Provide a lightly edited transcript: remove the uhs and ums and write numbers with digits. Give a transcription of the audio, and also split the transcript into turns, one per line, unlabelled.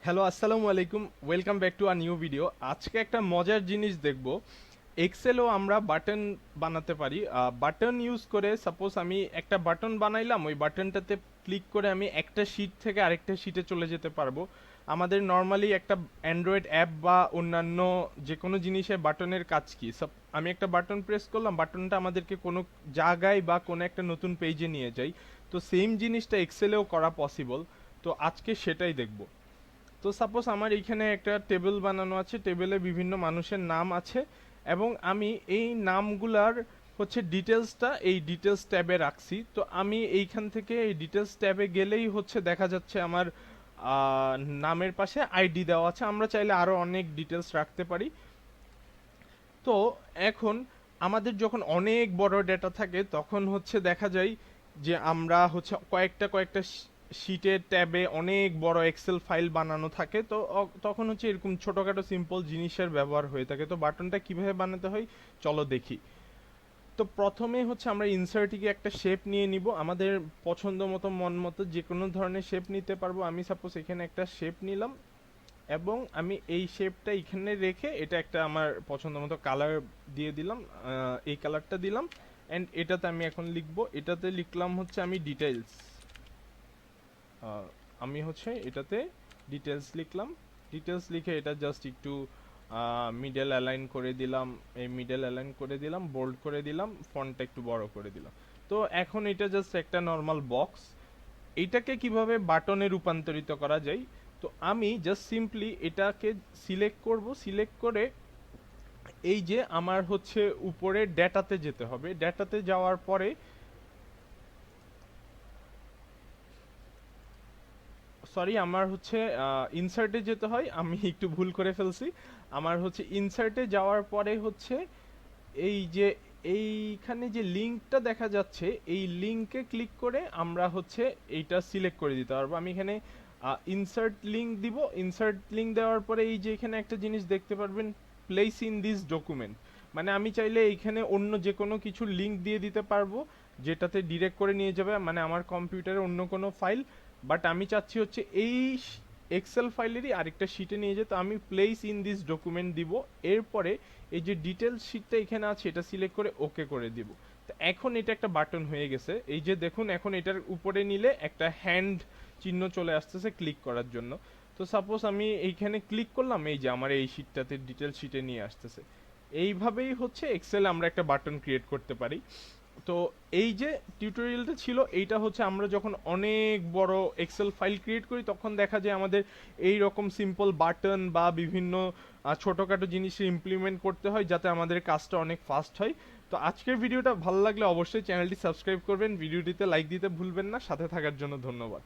Hello, আসসালামু আলাইকুম। Welcome back to a new video. আজকে একটা মজার জিনিস দেখব। এক্সেলও আমরা বাটন বানাতে পারি। বাটন ইউজ করে সাপোজ আমি একটা বাটন বানাইলাম, ওই বাটনটাতে ক্লিক করে আমি একটা শিট থেকে আরেকটা শিটে চলে যেতে পারবো। আমাদের নর্মালি একটা অ্যান্ড্রয়েড অ্যাপ বা অন্যান্য যে কোনো জিনিসে বাটনের কাজ কি, আমি একটা বাটন প্রেস করলাম, বাটনটা আমাদেরকে কোনো জায়গায় বা কোনো একটা নতুন পেজে নিয়ে যায়। তো সেম জিনিসটা এক্সেলেও করা পসিবল। তো আজকে সেটাই দেখব। তো সাপোজ আমার এইখানে একটা টেবিল বানানো আছে, টেবিলে বিভিন্ন মানুষের নাম আছে এবং আমি এই নামগুলার ডিটেলসটা এই ডিটেলস ট্যাবে রাখছি। তো আমি এইখান থেকে এই ডিটেলস ট্যাবে গেলেই দেখা যাচ্ছে আমার নামের পাশে আইডি দেওয়া আছে। আমরা চাইলে আরও অনেক ডিটেলস রাখতে পারি। তো এখন আমাদের যখন অনেক বড় ডেটা থাকে তখন দেখা যায় যে আমরা কয়েকটা কয়েকটা শিটের ট্যাবে অনেক বড় এক্সেল ফাইল বানানো থাকে। তো তখন এরকম ছোটখাটো সিম্পল জিনিসের ব্যবহার হয়ে থাকে। তো বাটনটা কিভাবে বানাতে হয় চলো দেখি। তো প্রথমে আমরা ইনসার্টিকে একটা শেপ নিয়ে নিব, আমাদের পছন্দ মতো মন মতো যে কোনো ধরনের শেপ নিতে পারবো। আমি সাপোজ এখানে একটা শেপ নিলাম এবং আমি এই শেপটা এখানে রেখে এটা একটা আমার পছন্দ মতো কালার দিয়ে দিলাম। এই কালারটা দিলাম অ্যান্ড এটাতে আমি এখন লিখবো। এটাতে লিখলাম আমি ডিটেলস। আমি এটাতে ডিটেলস লিখলাম। ডিটেলস লিখে এটা জাস্ট একটু মিডল অ্যালাইন করে দিলাম। এই মিডল অ্যালাইন করে দিলাম, বোল্ড করে দিলাম, ফন্টটা একটু বড় করে দিলাম। তো এখন এটা জাস্ট একটা নর্মাল বক্স। এইটাকে কিভাবে বাটনে রূপান্তরিত করা যায়, তো আমি জাস্ট সিম্পলি এটাকে সিলেক্ট করব। সিলেক্ট করে এই যে আমার উপরে ডেটাতে যেতে হবে। ডেটাতে যাওয়ার পরে সরি, আমার ইনসার্টে যেতে হয়, আমি একটু ভুল করে ফেলছি। আমার ইনসার্টে যাওয়ার পরে এই যে এইখানে যে লিঙ্কটা দেখা যাচ্ছে, এই লিঙ্কে ক্লিক করে আমরা এইটা সিলেক্ট করে দিতে পারবো। আমি এখানে ইনসার্ট লিঙ্ক দিব। ইনসার্ট লিঙ্ক দেওয়ার পরে এই যে এখানে একটা জিনিস দেখতে পারবেন, প্লেস ইন দিস ডকুমেন্ট। মানে আমি চাইলে এইখানে অন্য যে কোনো কিছু লিঙ্ক দিয়ে দিতে পারবো, যেটাতে ডিরেক্ট করে নিয়ে যাবে মানে আমার কম্পিউটারে অন্য কোনো ফাইল। বাট আমি চাচ্ছি এই এক্সেল ফাইলেরই আরেকটা শিটে নিয়ে যেতে। আমি প্লেস ইন দিস ডকুমেন্ট দিব। এরপরে এই যে ডিটেলস শিটটা এখানে আছে এটা সিলেক্ট করে ওকে করে দিব। তো এখন এটা একটা বাটন হয়ে গেছে। এই যে দেখুন, এখন এটার উপরে নিলে একটা হ্যান্ড চিহ্ন চলে আসতেছে ক্লিক করার জন্য। তো সাপোজ আমি এইখানে ক্লিক করলাম, এই যে আমার এই শিটটাতে ডিটেল শিটে নিয়ে আসতেছে। এইভাবেই এক্সেল আমরা একটা বাটন ক্রিয়েট করতে পারি। তো এই যে টিউটোরিয়ালটা ছিল, এইটা আমরা যখন অনেক বড় এক্সেল ফাইল ক্রিয়েট করি তখন দেখা যায় আমাদের এই রকম সিম্পল বাটন বা বিভিন্ন ছোটোখাটো জিনিস ইমপ্লিমেন্ট করতে হয় যাতে আমাদের কাজটা অনেক ফাস্ট হয়। তো আজকের ভিডিওটা ভালো লাগলে অবশ্যই চ্যানেলটি সাবস্ক্রাইব করবেন, ভিডিওটিতে লাইক দিতে ভুলবেন না। সাথে থাকার জন্য ধন্যবাদ।